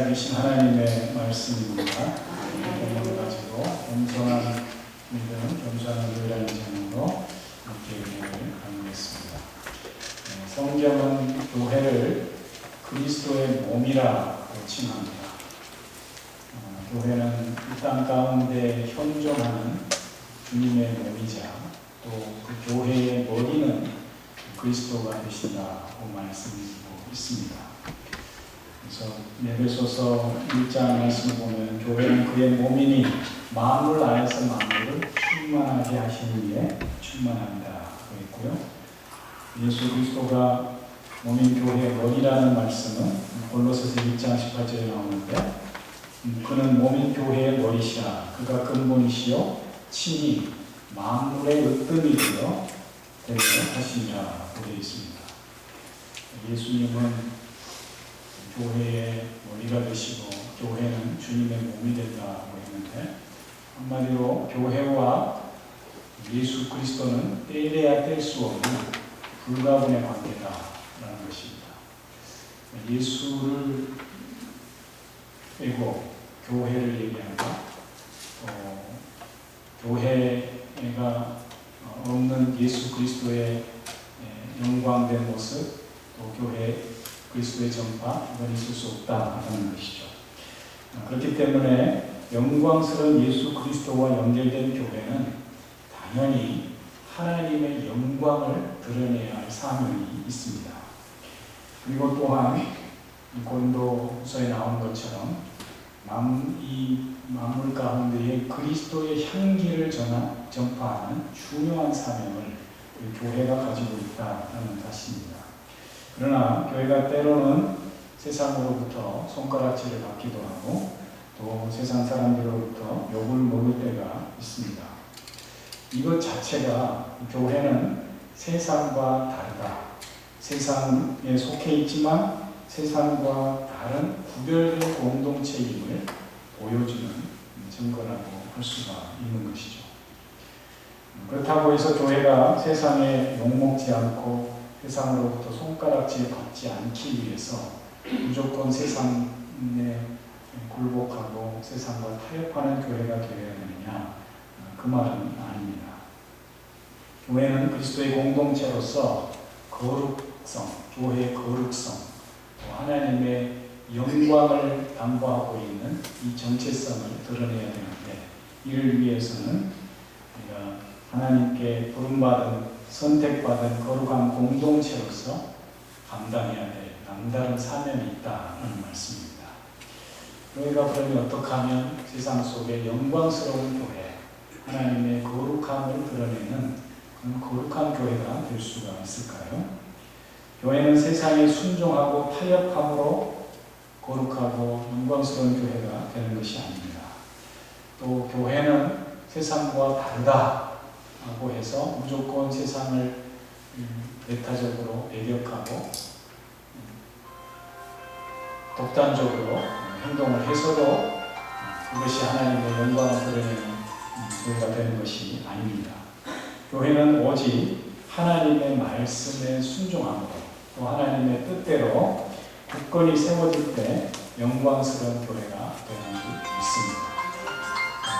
주신 하나님의 말씀입니다. 본문을 가지고 겸손한 믿음, 겸손한 교회라는 제목으로 함께 은혜를 나누겠습니다. 성경은 교회를 그리스도의 몸이라고 칭합니다. 교회는 이 땅 가운데 현존하는 주님의 몸이자 또 그 교회의 머리는 그리스도가 되신다고 말씀드리고 있습니다. 그래서 에베소서 1장 말씀을 보면 교회는 그의 몸이니 만물 안에서 만물을 충만하게 하시는 이에 충만한다고 했고요. 예수 그리스도가 몸인 교회의 머리라는 말씀은 골로새서 1장 18절에 나오는데 그는 몸인 교회의 머리시라 그가 근본이시요 친히 만물의 으뜸이 되어 되게 하시니라고 되어 있습니다. 예수님은 교회의 머리가 되시고 교회는 주님의 몸이 된다고 했는데 한마디로 교회와 예수 그리스도는 떼려야 뗄 수 없는 불가분의 관계다라는 것입니다. 예수를 빼고 교회를 얘기한다. 교회가 없는 예수 그리스도의 영광된 모습, 또 교회 그리스도의 전파, 이건 있을 수 없다는 것이죠. 그렇기 때문에 영광스러운 예수 그리스도와 연결된 교회는 당연히 하나님의 영광을 드러내야 할 사명이 있습니다. 그리고 또한 고린도서에 나온 것처럼 이 만물 가운데에 그리스도의 향기를 전파하는 중요한 사명을 교회가 가지고 있다는 사실입니다. 그러나 교회가 때로는 세상으로부터 손가락질을 받기도 하고 또 세상 사람들로부터 욕을 먹을 때가 있습니다. 이것 자체가 교회는 세상과 다르다. 세상에 속해 있지만 세상과 다른 구별된 공동체임을 보여주는 증거라고 할 수가 있는 것이죠. 그렇다고 해서 교회가 세상에 욕먹지 않고 세상으로부터 손가락질 받지 않기 위해서 무조건 세상에 굴복하고 세상과 타협하는 교회가 되어야 되느냐, 그 말은 아닙니다. 교회는 그리스도의 공동체로서 거룩성, 교회의 거룩성, 또 하나님의 영광을 담보하고 있는 이 정체성을 드러내야 되는데 이를 위해서는 우리가 하나님께 부름받은 선택받은 거룩한 공동체로서 감당해야 될 남다른 사명이 있다는 말씀입니다. 교회가 그러면 어떻게 하면 세상 속에 영광스러운 교회, 하나님의 거룩함을 드러내는 그런 거룩한 교회가 될 수가 있을까요? 교회는 세상에 순종하고 타협함으로 거룩하고 영광스러운 교회가 되는 것이 아닙니다. 또 교회는 세상과 다르다고 해서 무조건 세상을 배타적으로 배격하고 독단적으로 행동을 해서도 그것이 하나님의 영광을 드러내는 교회가 되는 것이 아닙니다. 교회는 오직 하나님의 말씀에 순종함으로 또 하나님의 뜻대로 굳건히 세워질 때 영광스러운 교회가 되는 줄 믿습니다.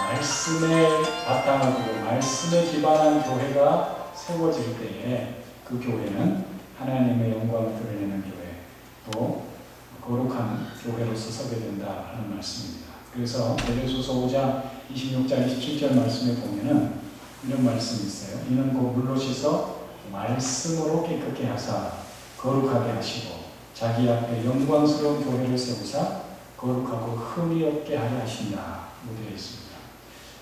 말씀에 바탕을 두고 말씀에 기반한 교회가 세워질 때에 그 교회는 하나님의 영광을 드러내는 교회, 또 거룩한 교회로서 서게 된다는 말씀입니다. 그래서 에베소서 5장 26절 27절 말씀에 보면은 이런 말씀이 있어요. 이는 곧 물로 씻어 말씀으로 깨끗게 하사 거룩하게 하시고 자기 앞에 영광스러운 교회를 세우사 거룩하고 흠이 없게 하려 하신다 되어 있습니다.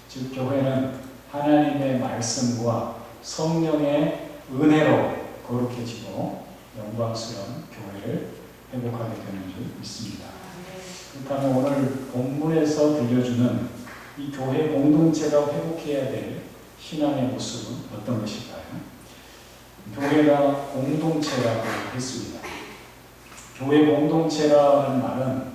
즉 교회는 하나님의 말씀과 성령의 은혜로 거룩해지고 영광스러운 교회를 회복하게 되는 줄 믿습니다. 그렇다면 오늘 본문에서 들려주는 이 교회 공동체가 회복해야 될 신앙의 모습은 어떤 것일까요? 교회가 공동체라고 했습니다. 교회 공동체라는 말은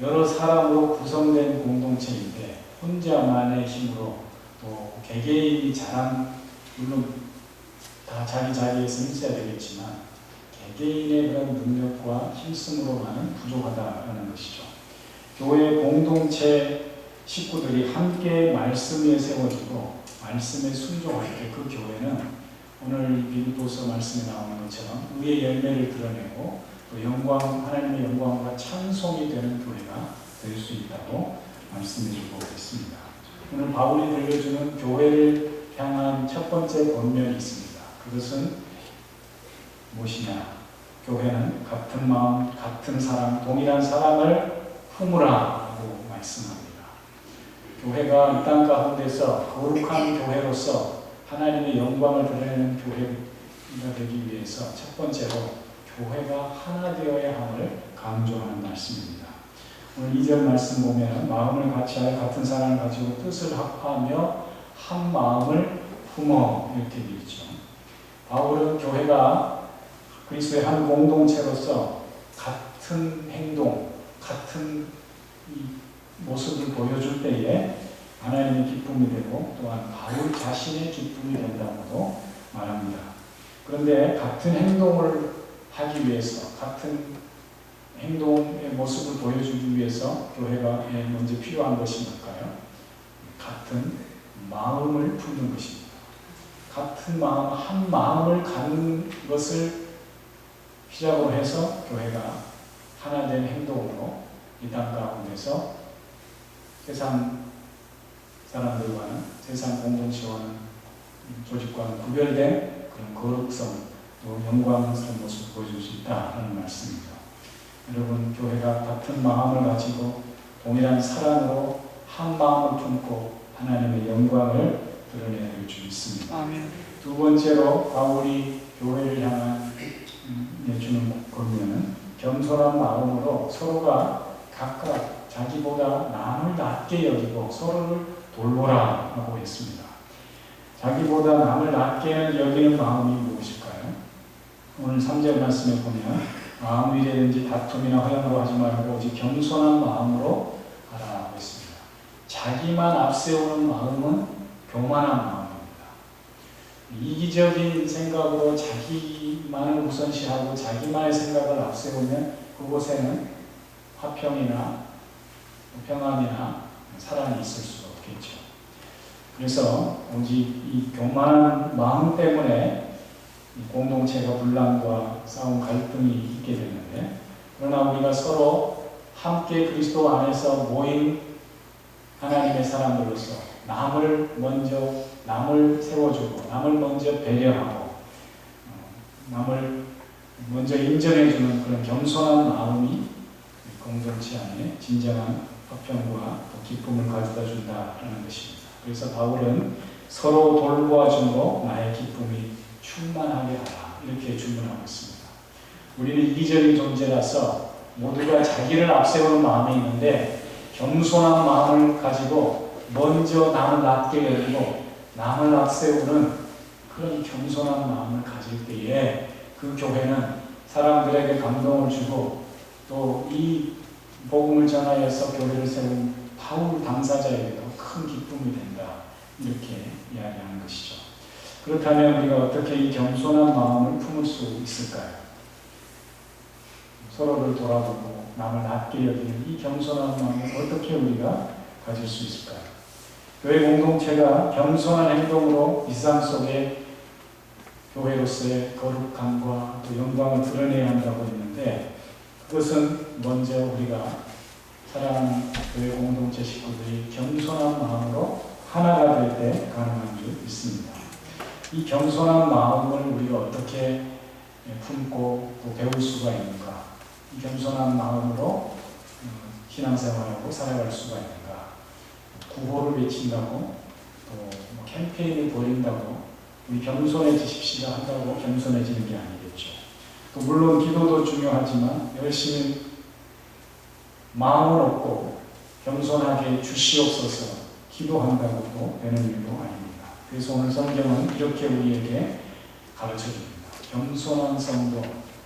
여러 사람으로 구성된 공동체인데 혼자만의 힘으로 또 개개인이 잘한, 물론 다 자기 자리에서 있어야 되겠지만 개개인의 그런 능력과 힘쓰므로만은 부족하다라는 것이죠. 교회 공동체 식구들이 함께 말씀에 세워지고 말씀에 순종할 때 그 교회는 오늘 빌립보서 말씀에 나오는 것처럼 의의 열매를 드러내고 또 영광, 하나님의 영광과 찬송이 되는 교회가 될 수 있다고 말씀해주고 있습니다. 오늘 바울이 들려주는 교회를 향한 첫 번째 권면이 있습니다. 그것은 무엇이냐? 교회는 같은 마음, 같은 사랑, 동일한 사랑을 품으라고 말씀합니다. 교회가 이 땅 가운데서 거룩한 교회로서 하나님의 영광을 드러내는 교회가 되기 위해서 첫 번째로 교회가 하나 되어야 함을 강조하는 말씀입니다. 오늘 2절 말씀 보면 마음을 같이하여 같은 사랑을 가지고 뜻을 합하며 한 마음을 품어 이렇게 되어 있죠. 바울은 교회가 그리스도의 한 공동체로서 같은 행동, 같은 모습을 보여줄 때에 하나님의 기쁨이 되고 또한 바울 자신의 기쁨이 된다고도 말합니다. 그런데 같은 행동을 하기 위해서, 같은 행동의 모습을 보여주기 위해서 교회가 먼저 필요한 것이 뭘까요? 같은 마음을 품는 것입니다. 같은 마음, 한 마음을 갖는 것을 시작으로 해서 교회가 하나 된 행동으로 이 땅 가운데서 세상 사람들과는, 세상 공동체와는, 조직과는 구별된 그런 거룩성, 또 영광스러운 모습을 보여줄 수 있다는 말씀입니다. 여러분, 교회가 같은 마음을 가지고 동일한 사랑으로 한 마음을 품고 하나님의 영광을 드러내야 될 줄 믿습니다. 아멘. 두 번째로 바울이 교회를 향한 내주는 권면은 겸손한 마음으로 서로가 각각 자기보다 남을 낮게 여기고 서로를 돌보라 하고 했습니다. 자기보다 남을 낮게 여기는 마음이 무엇일까요? 오늘 3절 말씀에 보면 아무 일에든지 다툼이나 허영으로 하지 말고 오직 겸손한 마음으로 하라고 했습니다. 자기만 앞세우는 마음은 교만한 마음입니다. 이기적인 생각으로 자기만을 우선시하고 자기만의 생각을 앞세우면 그곳에는 화평이나 평안이나 사랑이 있을 수 없겠죠. 그래서 오직 이 교만한 마음 때문에 공동체가 분란과 싸움, 갈등이 있게 되는데, 그러나 우리가 서로 함께 그리스도 안에서 모인 하나님의 사람으로서 남을 세워주고 남을 먼저 배려하고 남을 먼저 인정해주는 그런 겸손한 마음이 공동체 안에 진정한 화평과 기쁨을 가져다 준다는 것입니다. 그래서 바울은 서로 돌보아줌으로 나의 기쁨이 충만하게 하라 이렇게 주문하고 있습니다. 우리는 이기적인 존재라서 모두가 자기를 앞세우는 마음이 있는데 겸손한 마음을 가지고 먼저 남을 낮게 여기고 남을 앞세우는 그런 겸손한 마음을 가질 때에 그 교회는 사람들에게 감동을 주고 또 이 복음을 전하여서 교회를 세운 바울 당사자에게도 큰 기쁨이 된다 이렇게 이야기하는 것이죠. 그렇다면 우리가 어떻게 이 겸손한 마음을 품을 수 있을까요? 서로를 돌아보고 남을 낮게 여기는 이 겸손한 마음을 어떻게 우리가 가질 수 있을까요? 교회 공동체가 겸손한 행동으로 이 세상 속에 교회로서의 거룩함과 또 영광을 드러내야 한다고 했는데, 그것은 먼저 우리가 사랑하는 교회 공동체 식구들이 겸손한 마음으로 하나가 될 때 가능한 줄 믿습니다. 이 겸손한 마음을 우리가 어떻게 품고 또 배울 수가 있는가? 이 겸손한 마음으로 신앙생활하고 살아갈 수가 있는가? 구호를 외친다고 또 캠페인을 벌인다고 우리 겸손해지십시다 한다고 겸손해지는 게 아니겠죠. 또 물론 기도도 중요하지만 열심히 마음을 얻고 겸손하게 주시옵소서 기도한다고도 되는 일도 아닙니다. 그래서 오늘 성경은 이렇게 우리에게 가르쳐줍니다. 겸손한 성도,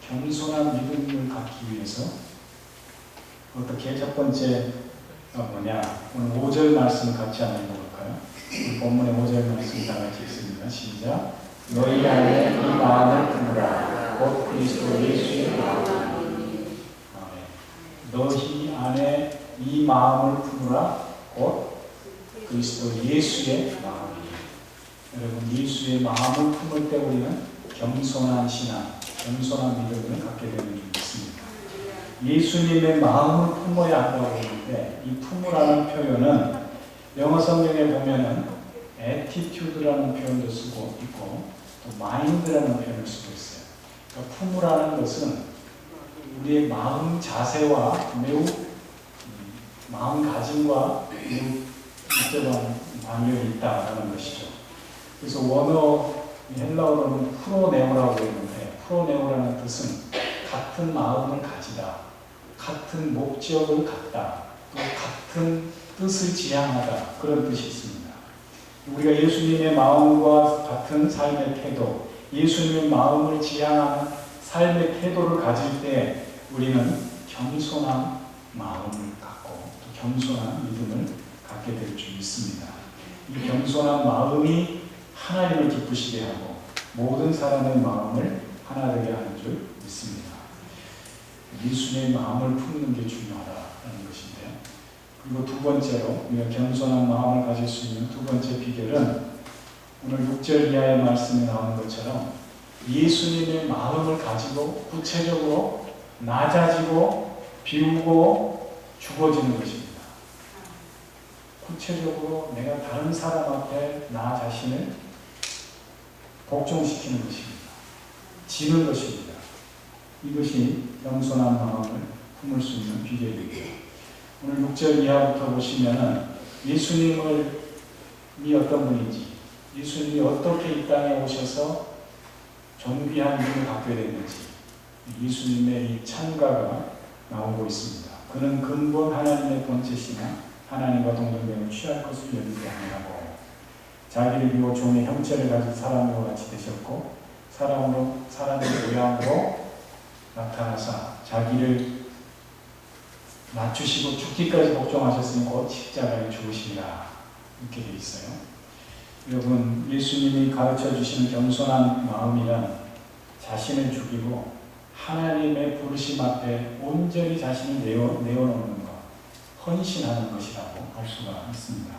겸손한 믿음을 갖기 위해서 어떻게 첫 번째가 뭐냐? 오늘 5절 말씀 같이 한번 읽어볼까요? 본문의 5절 말씀 다 같이 읽습니다. 시작. 너희 안에 이 마음을 품으라. 곧 그리스도 예수의 마음이니. 너희 안에 이 마음을 품으라. 곧 그리스도 예수의 마음이니. 여러분, 예수의 마음을 품을 때 우리는 겸손한 신앙, 겸손한 믿음을 갖게 되는 줄 믿습니다. 예수님의 마음을 품어야 한다고 하는데, 이 품으라는 표현은 영어 성경에 보면은 attitude라는 표현도 쓰고 있고 또 mind라는 표현을 쓰고 있어요. 그러니까 품으라는 것은 우리의 마음 자세와 매우 마음가짐과 매우 밀접한 관련이 있다는 것이죠. 그래서 원어 헬라어로는 프로네오라고 했는데, 프로네오라는 뜻은 같은 마음을 가지다, 같은 목적을 갖다, 또 같은 뜻을 지향하다, 그런 뜻이 있습니다. 우리가 예수님의 마음과 같은 삶의 태도, 예수님의 마음을 지향하는 삶의 태도를 가질 때 우리는 겸손한 마음을 갖고 또 겸손한 믿음을 갖게 될 줄 믿습니다. 이 겸손한 마음이 하나님을 기쁘시게 하고 모든 사람의 마음을 하나 되게 하는 줄 믿습니다. 예수님의 마음을 품는 게 중요하다는 것인데요. 그리고 두 번째로 우리가 겸손한 마음을 가질 수 있는 두 번째 비결은 오늘 6절 이하의 말씀에 나오는 것처럼 예수님의 마음을 가지고 구체적으로 낮아지고 비우고 죽어지는 것입니다. 구체적으로 내가 다른 사람 앞에 나 자신을 복종시키는 것입니다. 지는 것입니다. 이것이 겸손한 마음을 품을 수 있는 비결입니다. 오늘 6절 이하부터 보시면은 예수님이 어떤 분인지, 예수님이 어떻게 이 땅에 오셔서 존귀한 힘을 갖게 됐는지, 예수님의 이 찬가가 나오고 있습니다. 그는 근본 하나님의 본체시나 하나님과 동등됨을 취할 것을 연기하느라고 자기를 비워 종의 형체를 가진 사람으로 같이 되셨고 사람의 모양으로 나타나사 자기를 낮추시고 죽기까지 복종하셨으니 곧 십자가에 죽으시리라, 이렇게 되어 있어요. 여러분, 예수님이 가르쳐 주시는 겸손한 마음이란 자신을 죽이고 하나님의 부르심 앞에 온전히 자신을 내어놓는 것, 헌신하는 것이라고 할 수가 있습니다.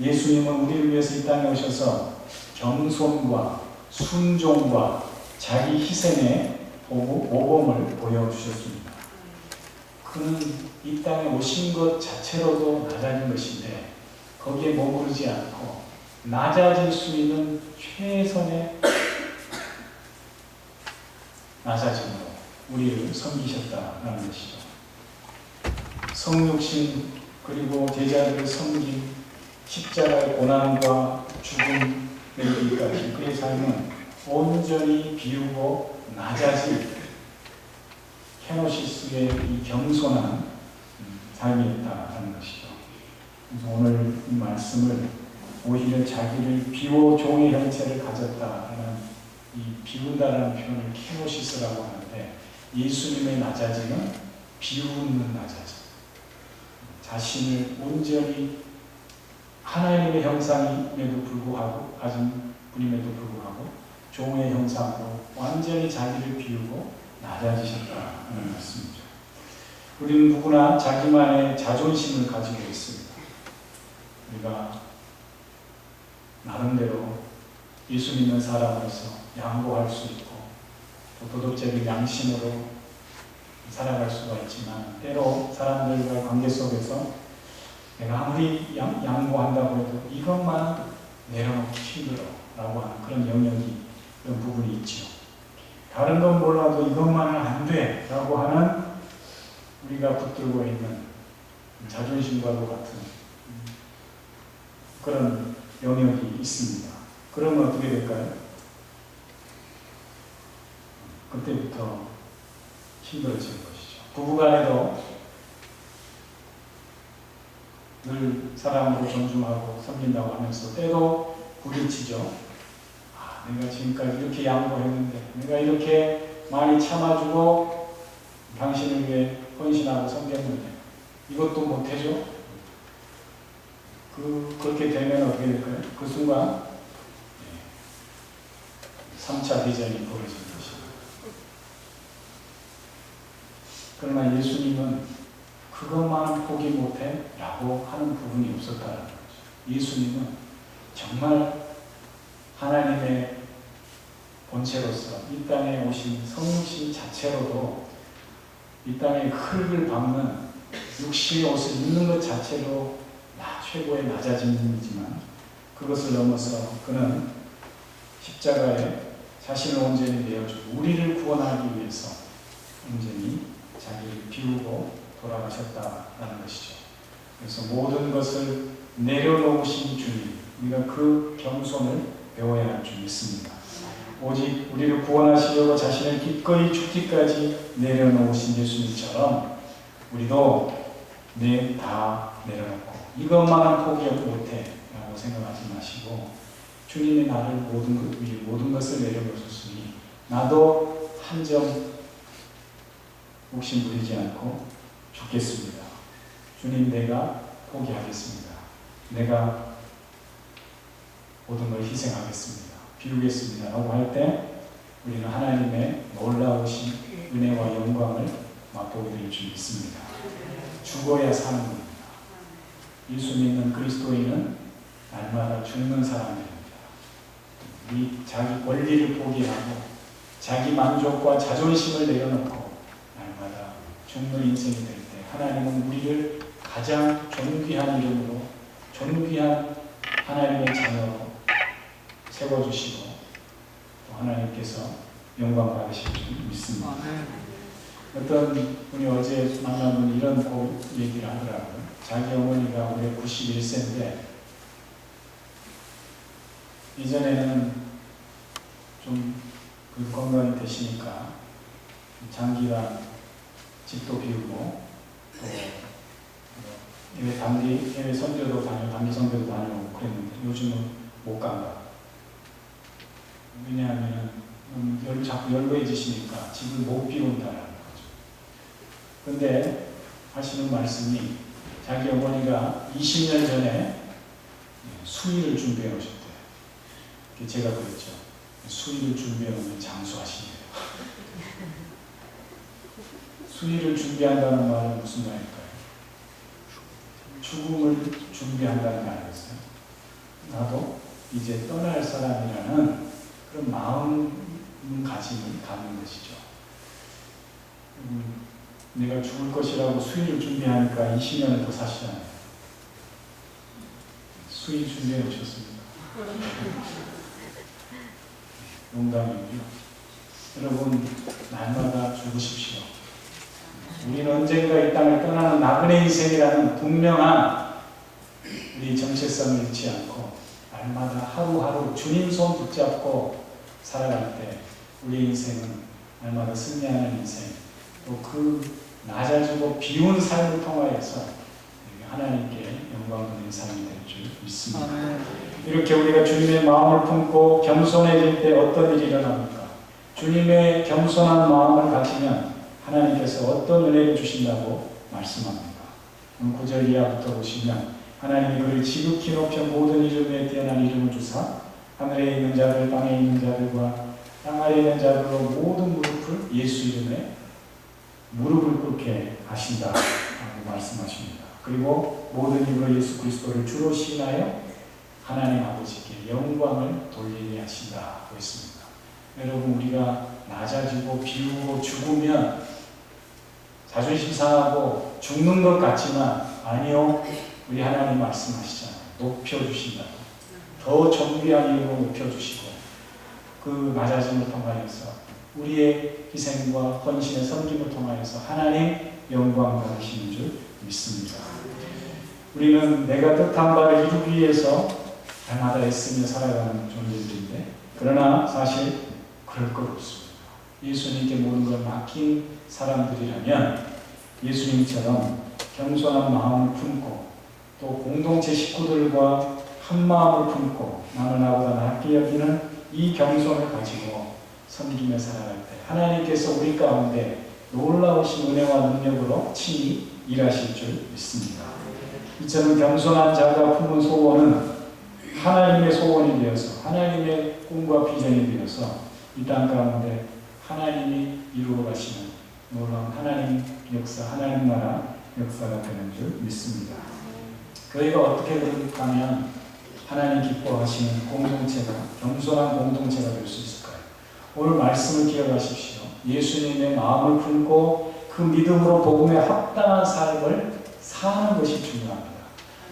예수님은 우리를 위해서 이 땅에 오셔서 겸손과 순종과 자기 희생의 모범을 보여주셨습니다. 그는 이 땅에 오신 것 자체로도 낮아진 것인데 거기에 머무르지 않고 낮아질 수 있는 최선의 낮아짐으로 우리를 섬기셨다는 것이죠. 성육신 그리고 제자들을 섬긴 십자가의 고난과 죽음에 이르기까지 그의 삶은 온전히 비우고 낮아질 케노시스의 이 겸손한 삶이었다는 것이죠. 그래서 오늘 이 말씀을 오히려 자기를 비워 종의 형체를 가졌다는 이 비운다라는 표현을 케노시스라고 하는데, 예수님의 낮아짐은 비우는 낮아짐, 자신을 온전히 하나님의 형상임에도 불구하고 가진 분임에도 불구하고 종의 형상으로 완전히 자기를 비우고 낮아지셨다는 말씀이죠. 우리는 누구나 자기만의 자존심을 가지고 있습니다. 우리가 나름대로 예수 믿는 사람으로서 양보할 수 있고 또 도덕적인 양심으로 살아갈 수가 있지만, 때로 사람들과의 관계 속에서 내가 아무리 양보한다고 해도 이것만 내려놓기 힘들어라고 하는 그런 영역이, 그런 부분이 있죠. 다른 건 몰라도 이것만은 안 돼라고 하는 우리가 붙들고 있는 자존심과도 같은 그런 영역이 있습니다. 그러면 어떻게 될까요? 그때부터 힘들어지는 것이죠. 부부간에도 늘 사람으로 존중하고 섬긴다고 하면서 때로 부딪히죠. 내가 지금까지 이렇게 양보했는데, 내가 이렇게 많이 참아주고 당신을 위해 헌신하고 섬겼는데 이것도 못해줘? 그렇게 되면 어떻게 될까요? 그 순간 3차 대전이 벌어지는 것입니다. 그러나 예수님은 그것만 포기 못해 라고 하는 부분이 없었다는 거죠. 예수님은 정말 하나님의 본체로서 이 땅에 오신 성신 자체로도 이 땅에 흙을 밟는 육신의 옷을 입는 것 자체로 최고의 낮아진 분이지만 그것을 넘어서 그는 십자가에 자신을 온전히 내어주고 우리를 구원하기 위해서 온전히 자기를 비우고 돌아가셨다라는 것이죠. 그래서 모든 것을 내려놓으신 주님, 우리가 그 겸손을 배워야 할 줄 믿습니다. 오직 우리를 구원하시려고 자신을 기꺼이 죽기까지 내려놓으신 예수님처럼 우리도 다 내려놓고 이것만은 포기 못해 라고 생각하지 마시고 주님이 나를 모든 것을 내려놓으셨으니 나도 한 점 욕심 부리지 않고 죽겠습니다. 주님, 내가 포기하겠습니다. 내가 모든 걸 희생하겠습니다. 비우겠습니다. 라고 할 때 우리는 하나님의 놀라우신 은혜와 영광을 맛보게 될 줄 믿습니다. 죽어야 사는 겁니다. 예수 믿는 그리스도인은 날마다 죽는 사람입니다. 자기 권리를 포기하고 자기 만족과 자존심을 내려놓고 날마다 죽는 인생이 될 때 하나님은 우리를 가장 존귀한 이름으로 존귀한 하나님의 자녀로 세워주시고 또 하나님께서 영광 받으실 줄 믿습니다. 어떤 분이 어제 만난 분이 이런 얘기를 하더라고요. 자기 어머니가 올해 91세인데 이전에는 좀 건강이 되시니까 장기간 집도 비우고 또 해외 선교도 단기 선교도 다녀오고 그랬는데 요즘은 못 간다. 왜냐하면 자꾸 연로해지시니까 집을 못 비운다라는 거죠. 근데 하시는 말씀이 자기 어머니가 20년 전에 수의를 준비해 오셨대요. 제가 그랬죠. 수의를 준비해 오면 장수하시네요. 수의를 준비한다는 말은 무슨 말일까요? 죽음을 준비한다는 말이었어요. 나도 이제 떠날 사람이라는 그런 마음가짐을 갖는 것이죠. 내가 죽을 것이라고 수의를 준비하니까 20년을 더 사시잖아요. 수의 준비해 오셨습니까? 농담이고요. 여러분, 날마다 죽으십시오. 우리는 언젠가 이 땅을 떠나는 나그네 인생이라는 분명한 우리 정체성을 잃지 않고 날마다 하루하루 주님 손 붙잡고 살아갈 때 우리 인생은 날마다 승리하는 인생, 또 그 낮아지고 비운 삶을 통하여서 하나님께 영광 받는 삶이 될 줄 믿습니다. 이렇게 우리가 주님의 마음을 품고 겸손해질 때 어떤 일이 일어납니까? 주님의 겸손한 마음을 가지면 하나님께서 어떤 은혜를 주신다고 말씀합니다. 9절 이하부터 보시면 하나님이 그를 지극히 높여 모든 이름에 뛰어난 이름을 주사 하늘에 있는 자들 땅에 있는 자들과 땅 아래에 있는 자들로 모든 무릎을 예수 이름에 무릎을 꿇게 하신다라고 말씀하십니다. 그리고 모든 입으로 예수 그리스도를 주로 시인하여 하나님 아버지께 영광을 돌리게 하신다고 했습니다. 여러분, 우리가 낮아지고 비우고 죽으면 자존심 상하고 죽는 것 같지만 아니요, 우리 하나님 말씀하시잖아요. 높여주신다고. 더 존귀한 이름으로 높여주시고 그 낮아짐을 통하여서 우리의 희생과 헌신의 섬김을 통하여서 하나님 영광 받으시는 줄 믿습니다. 우리는 내가 뜻한 바를 이루기 위해서 날마다 애쓰며 살아가는 존재들인데 그러나 사실 그럴 것 없습니다. 예수님께 모든 걸 맡긴 사람들이라면 예수님처럼 겸손한 마음을 품고 또 공동체 식구들과 한 마음을 품고 남을 나보다 낫게 여기는 이 겸손을 가지고 섬기며 살아갈 때 하나님께서 우리 가운데 놀라우신 은혜와 능력으로 친히 일하실 줄 믿습니다. 이처럼 겸손한 자가 품은 소원은 하나님의 소원이 되어서 하나님의 꿈과 비전이 되어서 이 땅 가운데 하나님이 이루어 가시는 놀라운 하나님 역사, 하나님 나라 역사가 되는 줄 믿습니다. 교회가 어떻게 그렇다면 하나님 기뻐하시는 공동체가, 겸손한 공동체가 될 수 있을까요? 오늘 말씀을 기억하십시오. 예수님의 마음을 품고 그 믿음으로 복음에 합당한 삶을 사는 것이 중요합니다.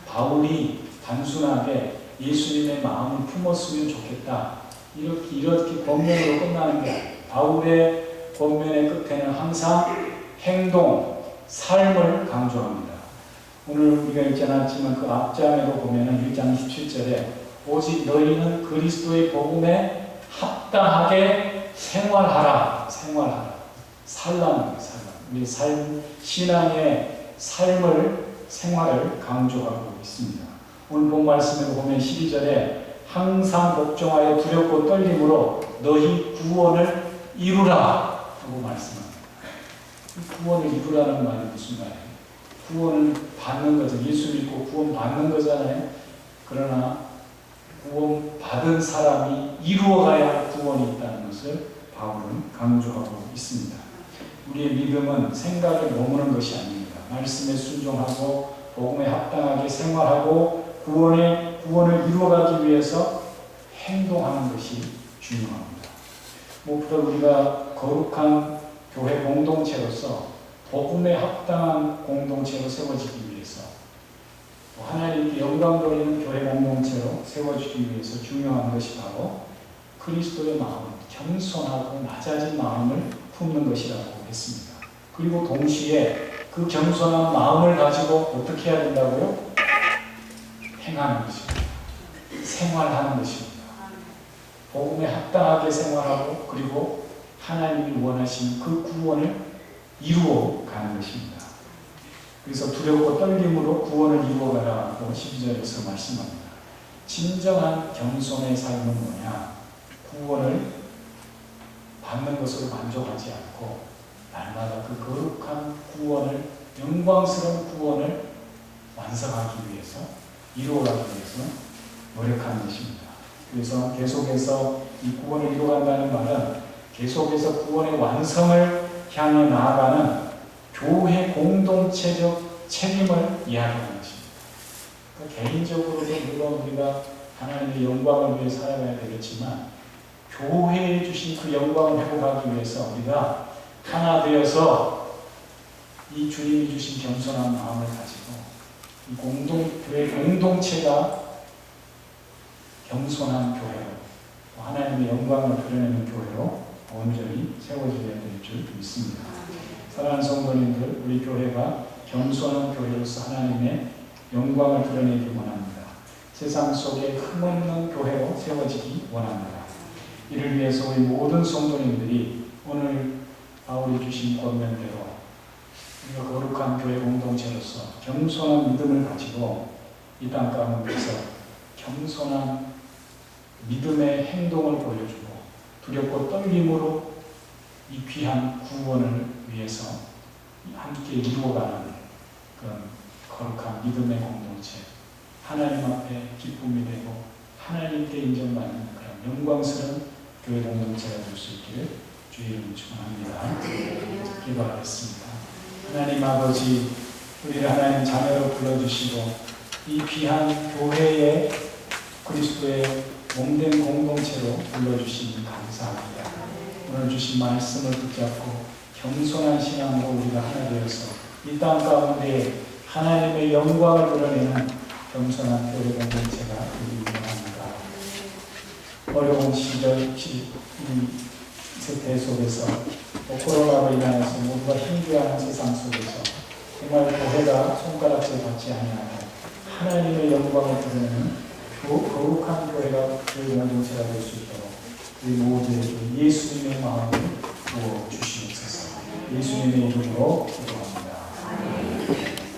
바울이 단순하게 예수님의 마음을 품었으면 좋겠다, 이렇게 권면으로 끝나는 게, 바울의 권면의 끝에는 항상 행동, 삶을 강조합니다. 오늘 우리가 읽지 않았지만 그 앞장에도 보면은 1장 17절에 오직 너희는 그리스도의 복음에 합당하게 생활하라. 살라는 거예요. 우리 신앙의 생활을 강조하고 있습니다. 오늘 본 말씀을 보면 12절에 항상 복종하여 두렵고 떨림으로 너희 구원을 이루라 하고 말씀합니다. 구원을 이루라는 말이 무슨 말이에요? 구원을 받는 거죠. 예수 믿고 구원 받는 거잖아요. 그러나 구원 받은 사람이 이루어가야 구원이 있다는 것을 바울은 강조하고 있습니다. 우리의 믿음은 생각에 머무는 것이 아닙니다. 말씀에 순종하고 복음에 합당하게 생활하고 구원을 이루어가기 위해서 행동하는 것이 중요합니다. 무엇보다 우리가 거룩한 교회 공동체로서 복음에 합당한 공동체로 세워지기 위해서, 하나님께 영광 돌리는 교회 공동체로 세워지기 위해서 중요한 것이 바로 그리스도의 마음, 겸손하고 낮아진 마음을 품는 것이라고 했습니다. 그리고 동시에 그 겸손한 마음을 가지고 어떻게 해야 된다고요? 행하는 것입니다. 생활하는 것입니다. 복음에 합당하게 생활하고 그리고 하나님이 원하시는 그 구원을 이루어 가는 것입니다. 그래서 두렵고 떨림으로 구원을 이루어가라고 12절에서 말씀합니다. 진정한 겸손의 삶은 뭐냐? 구원을 받는 것으로 만족하지 않고 날마다 그 거룩한 구원을, 영광스러운 구원을 완성하기 위해서, 이루어가기 위해서 노력하는 것입니다. 그래서 계속해서 이 구원을 이루어간다는 말은 계속해서 구원의 완성을 향해 나아가는 교회 공동체적 책임을 이야기하는 것입니다. 그러니까 개인적으로도 물론 우리가 하나님의 영광을 위해 살아가야 되겠지만 교회에 주신 그 영광을 회복하기 위해서 우리가 하나 되어서 이 주님이 주신 겸손한 마음을 가지고 이 교회 공동체가 겸손한 교회로, 하나님의 영광을 드러내는 교회로 온전히 세워져야 될 줄 믿습니다. 사랑하는 성도님들, 우리 교회가 겸손한 교회로서 하나님의 영광을 드러내기 원합니다. 세상 속에 흠없는 교회로 세워지기 원합니다. 이를 위해서 우리 모든 성도님들이 오늘 바울이 주신 권면대로 우리가 거룩한 교회 공동체로서 겸손한 믿음을 가지고 이 땅 가운데서 겸손한 믿음의 행동을 보여주고 두렵고 떨림으로 이 귀한 구원을 위해서 함께 이루어가는 그런 거룩한 믿음의 공동체, 하나님 앞에 기쁨이 되고 하나님께 인정받는 그런 영광스러운 교회 공동체가 될 수 있기를 주의 이름으로 축원합니다. 기도하겠습니다. 하나님 아버지, 우리를 하나님 자녀로 불러주시고 이 귀한 교회의 그리스도의 몸된 공동체로 불러주시니 감사합니다. 오늘 주신 말씀을 붙잡고 겸손한 신앙으로 우리가 하나 되어서 이 땅 가운데 하나님의 영광을 드러내는 겸손한 교회 공동체가 되기 원합니다. 어려운 시절, 세태 속에서 코로나로 인하여서 모두가 힘들어하는 세상 속에서 정말 교회가 손가락질 받지 아니하고 하나님의 영광을 드러내는 거룩한 교회가 교회 공동체가 될 수 있도록 우리 모두에게 예수님의 마음을 부어 주시옵소서. 예수님의 이름으로 기도합니다.